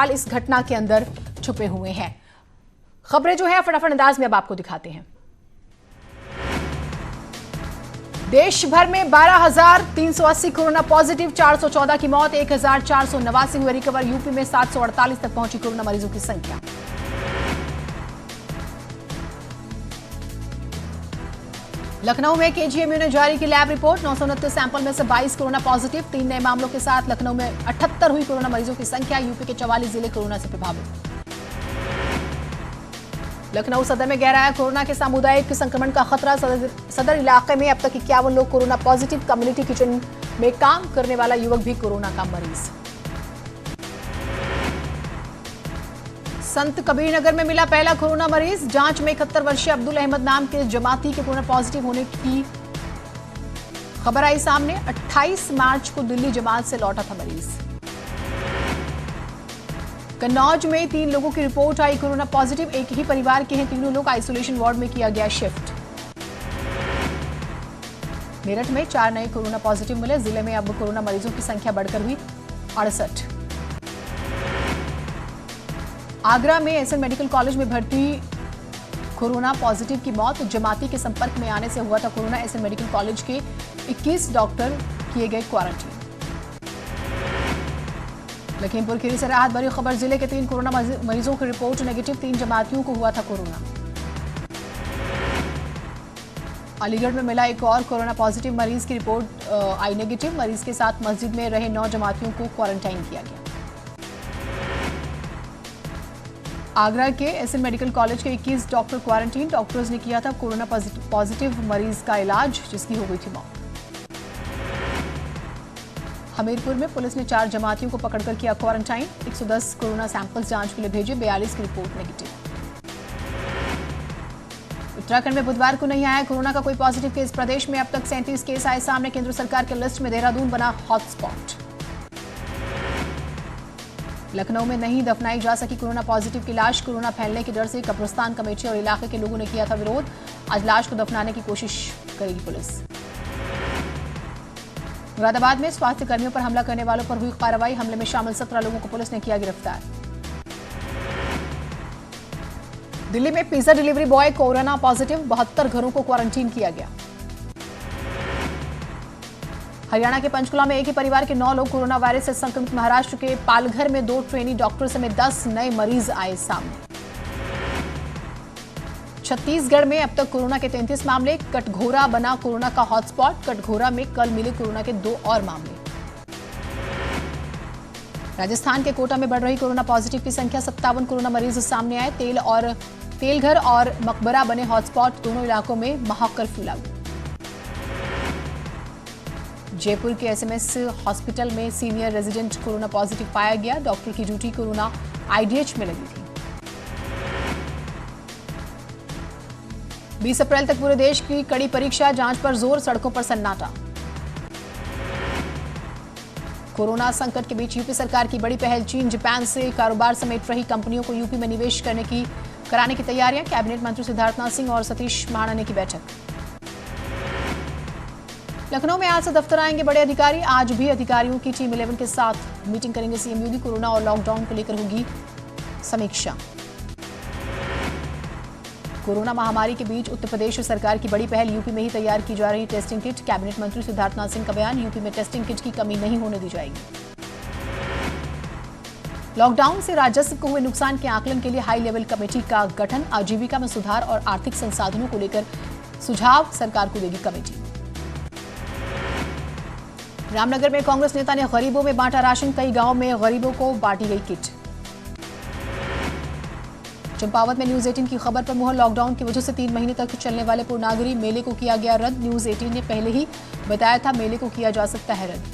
सवाल इस घटना के अंदर छुपे हुए हैं। खबरें जो है फटाफट अंदाज में अब आपको दिखाते हैं। देश भर में 12,380 कोरोना पॉजिटिव, 414 की मौत, 1,489 हुए रिकवर। यूपी में 748 तक पहुंची कोरोना मरीजों की संख्या। लखनऊ में केजीएमयू ने जारी की लैब रिपोर्ट, 929 सैंपल में से 22 कोरोना पॉजिटिव। 3 नए मामलों के साथ लखनऊ में 78 हुई कोरोना मरीजों की संख्या। यूपी के 44 जिले कोरोना से प्रभावित। लखनऊ सदर में गहराया कोरोना के सामुदायिक संक्रमण का खतरा। सदर इलाके में अब तक 51 लोग कोरोना पॉजिटिव। कम्युनिटी किचन में काम करने वाला युवक भी कोरोना का मरीज। संत कबीरनगर में मिला पहला कोरोना मरीज। जांच में 71 वर्षीय अब्दुल अहमद नाम के जमाती के कोरोना पॉजिटिव होने की खबर आई सामने। 28 मार्च को दिल्ली जमात से लौटा था मरीज। कन्नौज में 3 लोगों की रिपोर्ट आई कोरोना पॉजिटिव। एक ही परिवार के हैं तीनों लोग। आइसोलेशन वार्ड में किया गया शिफ्ट। मेरठ में 4 नए कोरोना पॉजिटिव मिले। जिले में अब कोरोना मरीजों की संख्या बढ़कर हुई 68। आगरा में एसएन मेडिकल कॉलेज में भर्ती कोरोना पॉजिटिव की मौत। जमाती के संपर्क में आने से हुआ था कोरोना। एसएन मेडिकल कॉलेज के 21 डॉक्टर किए गए क्वारंटीन। लखीमपुर खीरी से राहत भरी खबर। जिले के 3 कोरोना मरीजों की रिपोर्ट नेगेटिव। 3 जमातियों को हुआ था कोरोना। अलीगढ़ में मिला एक और कोरोना पॉजिटिव मरीज की रिपोर्ट आई नेगेटिव। मरीज के साथ मस्जिद में रहे 9 जमातियों को क्वारंटाइन किया गया। आगरा के एसएन मेडिकल कॉलेज के 21 डॉक्टर क्वारंटीन। डॉक्टर्स ने किया था कोरोना पॉजिटिव मरीज का इलाज, जिसकी हो गई थी मौत। हमीरपुर में पुलिस ने 4 जमातियों को पकड़कर किया क्वारंटाइन। 110 कोरोना सैंपल्स जांच के लिए भेजे। 42 की रिपोर्ट नेगेटिव। उत्तराखंड में बुधवार को नहीं आया कोरोना का कोई पॉजिटिव केस। प्रदेश में अब तक 37 केस आए सामने। केंद्र सरकार के लिस्ट में देहरादून बना हॉटस्पॉट। लखनऊ में नहीं दफनाई जा सकी कोरोना पॉजिटिव की लाश। कोरोना फैलने के डर से कब्रिस्तान कमेटी और इलाके के लोगों ने किया था विरोध। आज लाश को दफनाने की कोशिश करेगी पुलिस। मुरादाबाद में स्वास्थ्य कर्मियों पर हमला करने वालों पर हुई कार्रवाई। हमले में शामिल 17 लोगों को पुलिस ने किया गिरफ्तार। दिल्ली में pizza delivery boy corona positive. 72 घरों को क्वारंटीन किया गया। हरियाणा के पंचकुला में एक ही परिवार के 9 लोग कोरोना वायरस से संक्रमित। महाराष्ट्र के पालघर में 2 ट्रेनी डॉक्टर समेत 10 नए मरीज आए सामने। छत्तीसगढ़ में अब तक कोरोना के 33 मामले। कटघोरा बना कोरोना का हॉटस्पॉट। कटघोरा में कल मिले कोरोना के 2 और मामले। राजस्थान के कोटा में बढ़ रही कोरोना पॉजिटिव की संख्या। 57 कोरोना मरीज सामने आए। तेलघर और मकबरा बने हॉटस्पॉट। दोनों इलाकों में महाकर्फ्यू लागू। जयपुर के एसएमएस हॉस्पिटल में सीनियर रेजिडेंट कोरोना पॉजिटिव पाया गया। डॉक्टर की ड्यूटी कोरोना आईडीएच में लगी थी। 20 अप्रैल तक पूरे देश की कड़ी परीक्षा। जांच पर जोर, सड़कों पर सन्नाटा। कोरोना संकट के बीच यूपी सरकार की बड़ी पहल। चीन जापान से कारोबार समेट रही कंपनियों को यूपी में निवेश कराने की तैयारियां। कैबिनेट मंत्री सिद्धार्थनाथ सिंह और सतीश महाना की बैठक। लखनऊ में आज से दफ्तर आएंगे बड़े अधिकारी। आज भी अधिकारियों की टीम 11 के साथ मीटिंग करेंगे सीएम योगी। कोरोना और लॉकडाउन को लेकर होगी समीक्षा। कोरोना महामारी के बीच उत्तर प्रदेश सरकार की बड़ी पहल। यूपी में ही तैयार की जा रही टेस्टिंग किट। कैबिनेट मंत्री सिद्धार्थनाथ सिंह का बयान। यूपी में टेस्टिंग किट की कमी नहीं होने दी जाएगी। लॉकडाउन से राजस्व को हुए नुकसान के आकलन के लिए हाई लेवल कमेटी का गठन। आजीविका में सुधार और आर्थिक संसाधनों को लेकर सुझाव सरकार को देगी कमेटी। रामनगर में कांग्रेस नेता ने गरीबों में बांटा राशन। कई गांवों में गरीबों को बांटी गई किट। चंपावत में न्यूज 18 की खबर पर मुहर। लॉकडाउन की वजह से 3 महीने तक चलने वाले पूर्णागिरी मेले को किया गया रद्द। न्यूज 18 ने पहले ही बताया था मेले को किया जा सकता है रद्द।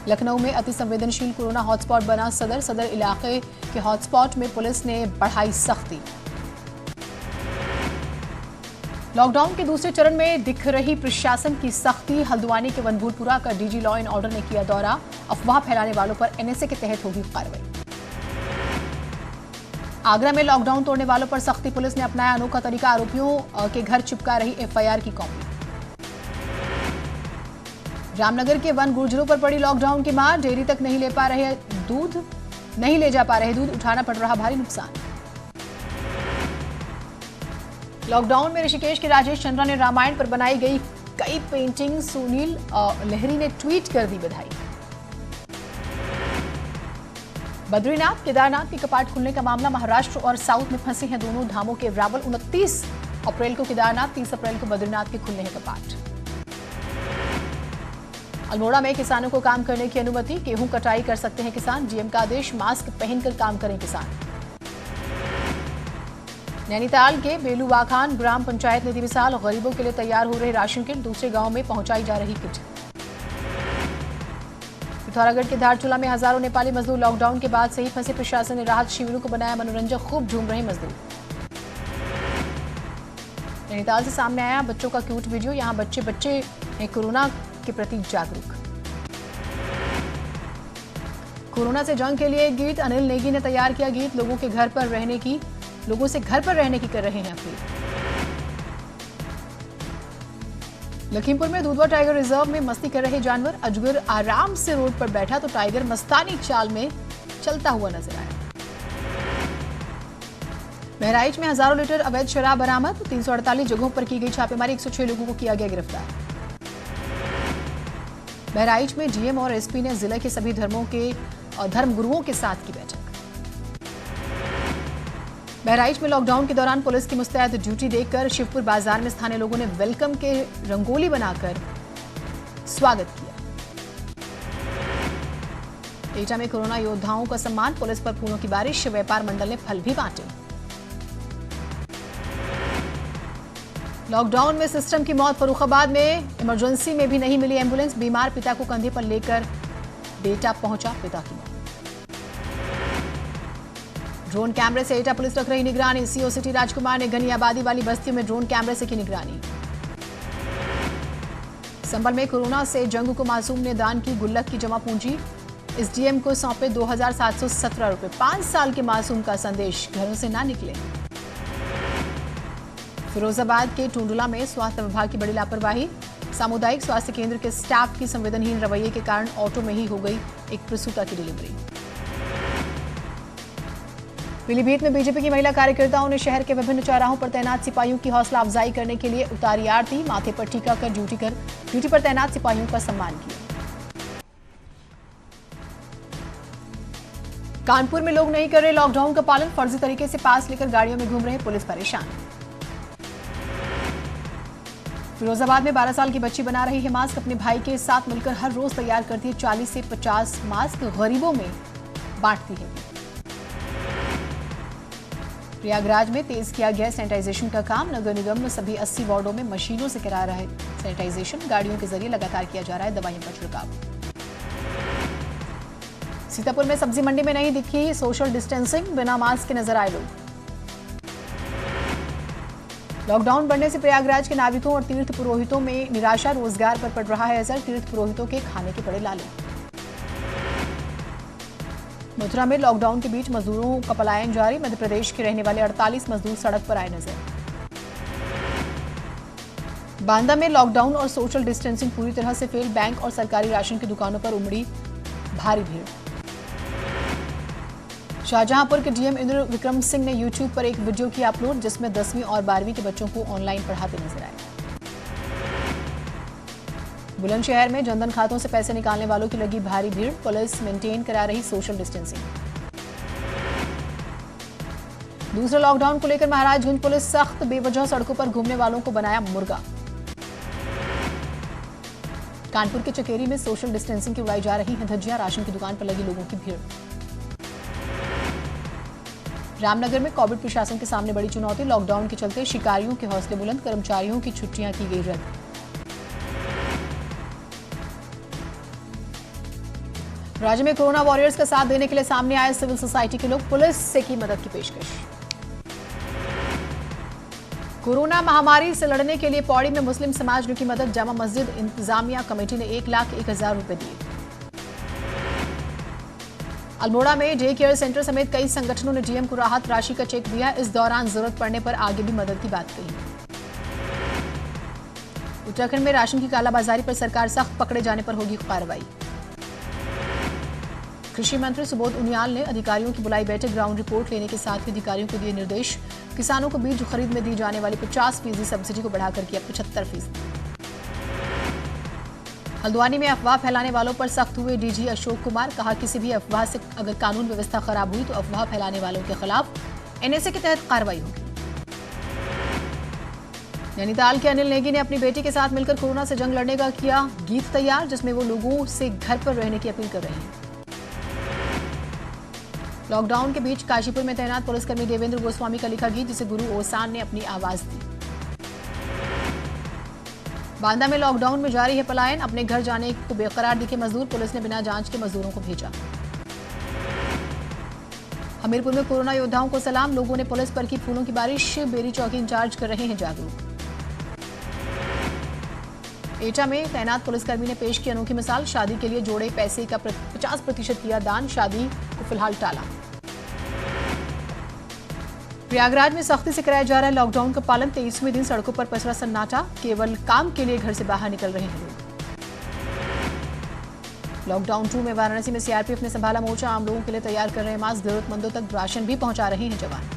लखनऊ में अति संवेदनशील कोरोना हॉटस्पॉट बना सदर इलाके के हॉटस्पॉट में पुलिस ने बढ़ाई सख्ती। लॉकडाउन के दूसरे चरण में दिख रही प्रशासन की सख्ती। हल्द्वानी के वनभूतपुरा का डीजी लॉ एंड ऑर्डर ने किया दौरा। अफवाह फैलाने वालों पर एनएसए के तहत होगी कार्रवाई। आगरा में लॉकडाउन तोड़ने वालों पर सख्ती। पुलिस ने अपनाया अनोखा तरीका। आरोपियों के घर चिपका रही एफआईआर की कॉपी। रामनगर के वन गुर्जरों पर पड़ी लॉकडाउन की मार। डेयरी तक नहीं ले पा रहे दूध नहीं ले जा पा रहे दूध, उठाना पड़ रहा भारी नुकसान। लॉकडाउन में ऋषिकेश के राजेश चंद्रा ने रामायण पर बनाई गई कई पेंटिंग सुनील लहरी ने ट्वीट कर दी बधाई। बद्रीनाथ केदारनाथ के कपाट खुलने का मामला, महाराष्ट्र और साउथ में फंसे हैं दोनों धामों के रावल। 29 अप्रैल को केदारनाथ, 30 अप्रैल को बद्रीनाथ के खुलने हैं कपाट। अल्मोड़ा में किसानों को काम करने की अनुमति, गेहूं कटाई कर सकते हैं किसान, डीएम का आदेश, मास्क पहनकर काम करें किसान। नैनीताल के बेलूवाखान ग्राम पंचायत ने दी मिसाल, गरीबों के लिए तैयार हो रहे राशन किट, दूसरे गांव में पहुंचाई जा रही किट। पिथौरागढ़ के धारचूला में हजारों नेपाली मजदूर लॉकडाउन के बाद से ही फंसे, प्रशासन ने राहत शिविरों को बनाया मनोरंजक, खूब झूम रहे मजदूर। नैनीताल से सामने आया बच्चों का क्यूट वीडियो, यहां बच्चे हैं कोरोना के प्रति जागरूक। कोरोना से जंग के लिए एक गीत, अनिल नेगी ने तैयार किया गीत, लोगों से घर पर रहने की कर रहे हैं अपील। लखीमपुर में दुधवा टाइगर रिजर्व में मस्ती कर रहे जानवर, अजगर आराम से रोड पर बैठा तो टाइगर मस्तानी चाल में चलता हुआ नजर आया। बहराइच में हजारों लीटर अवैध शराब बरामद, 348 जगहों पर की गई छापेमारी, 106 लोगों को किया गया गिरफ्तार। बहराइच में डीएम और एसपी ने जिले के सभी धर्मगुरुओं के साथ की बैठक। बहराइच में लॉकडाउन के दौरान पुलिस की मुस्तैद ड्यूटी देखकर शिवपुर बाजार में स्थानीय लोगों ने वेलकम के रंगोली बनाकर स्वागत किया। एटा में कोरोना योद्धाओं का सम्मान, पुलिस पर फूलों की बारिश, व्यापार मंडल ने फल भी बांटे। लॉकडाउन में सिस्टम की मौत, फर्रुखाबाद में इमरजेंसी में भी नहीं मिली एम्बुलेंस, बीमार पिता को कंधे पर लेकर बेटा पहुंचा, पिता की मौत। ड्रोन कैमरे से एटा पुलिस रख रही निगरानी, सीओ सिटी राजकुमार ने घनी आबादी वाली बस्तियों में ड्रोन कैमरे से की निगरानी। संभल में कोरोना से जंग को मासूम ने दान की गुल्लक की जमा पूंजी, एसडीएम को सौंपे 2717 रुपए, 5 साल के मासूम का संदेश, घरों से ना निकले। फिरोजाबाद के टुंडला में स्वास्थ्य विभाग की बड़ी लापरवाही, सामुदायिक स्वास्थ्य केंद्र के स्टाफ की संवेदनहीन रवैये के कारण ऑटो में ही हो गई एक प्रसूता की डिलीवरी। पीलीभीत में बीजेपी की महिला कार्यकर्ताओं ने शहर के विभिन्न चौराहों पर तैनात सिपाहियों की हौसला अफजाई करने के लिए उतारी आरती, माथे पर टीका कर ड्यूटी पर तैनात सिपाहियों का सम्मान किया। कानपुर में लोग नहीं कर रहे लॉकडाउन का पालन, फर्जी तरीके से पास लेकर गाड़ियों में घूम रहे पुलिस परेशान। फिरोजाबाद में 12 साल की बच्ची बना रही है मास्क, अपने भाई के साथ मिलकर हर रोज तैयार करती है 40 से 50 मास्क, गरीबों में बांटती है। प्रयागराज में तेज किया गया सैनिटाइजेशन का काम, नगर निगम में सभी 80 वार्डों में मशीनों से करा रहा है सैनिटाइजेशन, गाड़ियों के जरिए लगातार किया जा रहा है दवाइयों का छिड़काव। सीतापुर में सब्जी मंडी में नहीं दिखी सोशल डिस्टेंसिंग, बिना मास्क के नजर आए लोग। लॉकडाउन बढ़ने से प्रयागराज के नाविकों और तीर्थ पुरोहितों में निराशा, रोजगार पर पड़ रहा है असर, तीर्थ पुरोहितों के खाने के पड़े लाले। मथुरा में लॉकडाउन के बीच मजदूरों का पलायन जारी, मध्य प्रदेश के रहने वाले 48 मजदूर सड़क पर आए नजर। बांदा में लॉकडाउन और सोशल डिस्टेंसिंग पूरी तरह से फेल, बैंक और सरकारी राशन की दुकानों पर उमड़ी भारी भीड़। शाहजहांपुर के डीएम इंद्र विक्रम सिंह ने यूट्यूब पर एक वीडियो किया अपलोड, जिसमें 10वीं और 12वीं के बच्चों को ऑनलाइन पढ़ाते नजर आए। बुलंदशहर में जनधन खातों से पैसे निकालने वालों की लगी भारी भीड़, पुलिस मेंटेन करा रही सोशल डिस्टेंसिंग। दूसरे लॉकडाउन को लेकर महाराजगंज पुलिस सख्त, बेवजह सड़कों पर घूमने वालों को बनाया मुर्गा। कानपुर के चकेरी में सोशल डिस्टेंसिंग की उड़ाई जा रही है धज्जियां, राशन की दुकान पर लगी लोगों की भीड़। रामनगर में कोविड प्रशासन के सामने बड़ी चुनौती, लॉकडाउन के चलते शिकारियों के हौसले बुलंद, कर्मचारियों की छुट्टियां की गई रद्द। राज्य में कोरोना वॉरियर्स का साथ देने के लिए सामने आए सिविल सोसाइटी के लोग, पुलिस से की मदद की पेशकश। कोरोना महामारी से लड़ने के लिए पौड़ी में मुस्लिम समाज ने की मदद, जामा मस्जिद इंतजामिया कमेटी ने 1,01,000 रुपए दिए। अल्मोड़ा में डे केयर सेंटर समेत कई संगठनों ने डीएम को राहत राशि का चेक दिया, इस दौरान जरूरत पड़ने पर आगे भी मदद की बात कही। उत्तराखंड में राशन की कालाबाजारी पर सरकार सख्त, पकड़े जाने पर होगी कार्रवाई। कृषि मंत्री सुबोध उनियाल ने अधिकारियों की बुलाई बैठक, ग्राउंड रिपोर्ट लेने के साथ ही अधिकारियों को दिए निर्देश। किसानों को बीज खरीद में दी जाने वाली 50% सब्सिडी को बढ़ाकर किया 75%। हल्द्वानी में अफवाह फैलाने वालों पर सख्त हुए डीजी अशोक कुमार। कहा, किसी भी अफवाह से अगर कानून व्यवस्था खराब हुई तो अफवाह फैलाने वालों के खिलाफ एनएसए के तहत कार्रवाई होगी। नैनीताल के अनिल नेगी ने अपनी बेटी के साथ मिलकर कोरोना से जंग लड़ने का किया गीत तैयार, जिसमें वो लोगों से घर पर रहने की अपील कर रहे हैं। लॉकडाउन के बीच काशीपुर में तैनात पुलिसकर्मी देवेंद्र गोस्वामी का लिखा गीत, जिसे गुरु ओसान ने अपनी आवाज दी। बांदा में लॉकडाउन में जारी है पलायन, अपने घर जाने को बेकरार दिखे मजदूर, पुलिस ने बिना जांच के मजदूरों को भेजा। हमीरपुर में कोरोना योद्धाओं को सलाम, लोगों ने पुलिस पर की फूलों की बारिश, बेरी चौकी इंचार्ज कर रहे हैं जागरूक। एटा में तैनात पुलिसकर्मी ने पेश की अनोखी मिसाल, शादी के लिए जोड़े पैसे का 50% किया दान, शादी को फिलहाल टाला। प्रयागराज में सख्ती से कराया जा रहा है लॉकडाउन का पालन, 23वें दिन सड़कों पर पसरा सन्नाटा, केवल काम के लिए घर से बाहर निकल रहे हैं लोग। लॉकडाउन 2 में वाराणसी में सीआरपीएफ ने संभाला मोर्चा, आम लोगों के लिए तैयार कर रहे हैं मास्क, जरूरतमंदों तक राशन भी पहुंचा रहे हैं जवान।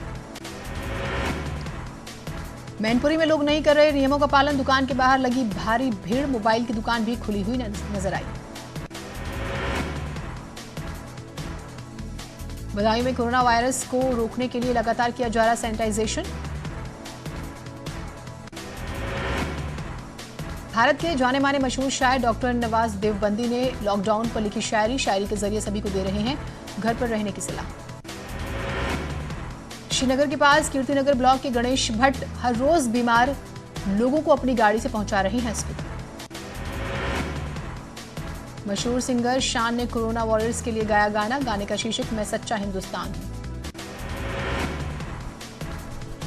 मैनपुरी में लोग नहीं कर रहे नियमों का पालन, दुकान के बाहर लगी भारी भीड़, मोबाइल की दुकान भी खुली हुई नजर आई। बदायूं में कोरोना वायरस को रोकने के लिए लगातार किया जा रहा सैनिटाइजेशन। भारत के जाने माने मशहूर शायर डॉक्टर नवाज देवबंदी ने लॉकडाउन पर लिखी शायरी के जरिए सभी को दे रहे हैं घर पर रहने की सलाह। श्रीनगर के पास कीर्तिनगर ब्लॉक के गणेश भट्ट हर रोज बीमार लोगों को अपनी गाड़ी से पहुंचा रहे हैं अस्पताल। मशहूर सिंगर शान ने कोरोना वॉरियर्स के लिए गाया गाना, गाने का शीर्षक मैं सच्चा हिंदुस्तान हूं।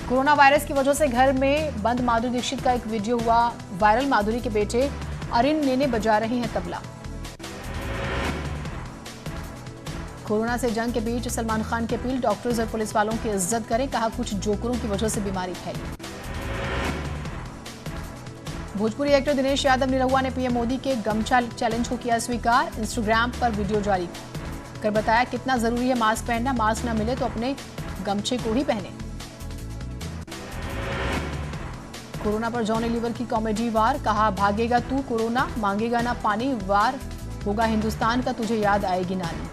कोरोना वायरस की वजह से घर में बंद माधुरी दीक्षित का एक वीडियो हुआ वायरल, माधुरी के बेटे अरिन नेने बजा रहे हैं तबला। कोरोना से जंग के बीच सलमान खान की अपील, डॉक्टर्स और पुलिस वालों की इज्जत करें, कहा कुछ जोकरों की वजह से बीमारी फैली। भोजपुरी एक्टर दिनेश यादव निरहुआ ने पीएम मोदी के गमछा चैलेंज को किया स्वीकार, इंस्टाग्राम पर वीडियो जारी कर बताया कितना जरूरी है मास्क पहनना, मास्क न मिले तो अपने गमछे को ही पहने। कोरोना पर जॉनी लीवर की कॉमेडी वार, कहा भागेगा तू कोरोना, मांगेगा ना पानी, वार होगा हिंदुस्तान का, तुझे याद आएगी नानी।